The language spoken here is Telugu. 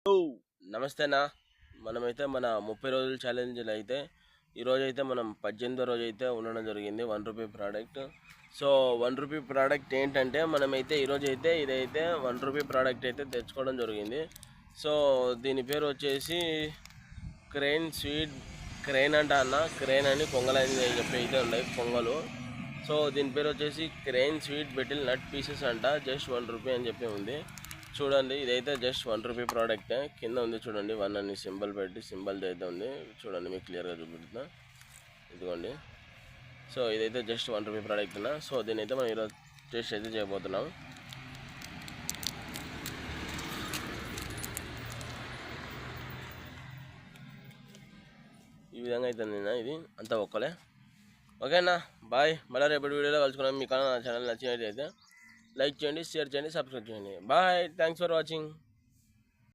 హలో నమస్తే అన్న. మనమైతే మన 30 రోజుల ఛాలెంజ్లో అయితే ఈరోజు అయితే మనం 18వ రోజు అయితే ఉండడం జరిగింది. ₹1 ప్రోడక్ట్. సో ₹1 ప్రోడక్ట్ ఏంటంటే మనమైతే ఈరోజు అయితే ఇదైతే ₹1 ప్రోడక్ట్ అయితే తెచ్చుకోవడం జరిగింది. సో దీని పేరు వచ్చేసి క్రెయిన్ స్వీట్ క్రెయిన్ అంట అన్న. క్రెయిన్ అని పొంగలని చెప్పి అయితే ఉన్నాయి పొంగలు. సో దీని పేరు వచ్చేసి క్రెయిన్ స్వీట్ బెటిల్ నట్ పీసెస్ అంట. జస్ట్ ₹1 అని చెప్పి ఉంది. చూడండి, ఇదైతే జస్ట్ ₹1 ప్రోడక్టే. కింద ఉంది చూడండి, 1 అని సింబల్ పెట్టి సింబల్ అయితే ఉంది చూడండి, మీకు క్లియర్గా చూపిస్తున్నా. ఇదిగోండి. సో ఇదైతే జస్ట్ ₹1 ప్రోడక్ట్ అన్న. సో దీని అయితే మనం ఈరోజు టేస్ట్ అయితే చేయబోతున్నాం. ఈ విధంగా అయితే ఇది అంతా ఒక్కలే. ఓకేనా, బాయ్. మళ్ళీ రేపటి వీడియోలో కలుసుకున్నాం. మీకు నా ఛానల్ నచ్చినట్లయితే లైక్ చేయండి, షేర్ చేయండి, సబ్స్క్రైబ్ చేయండి. Bye, thanks for watching.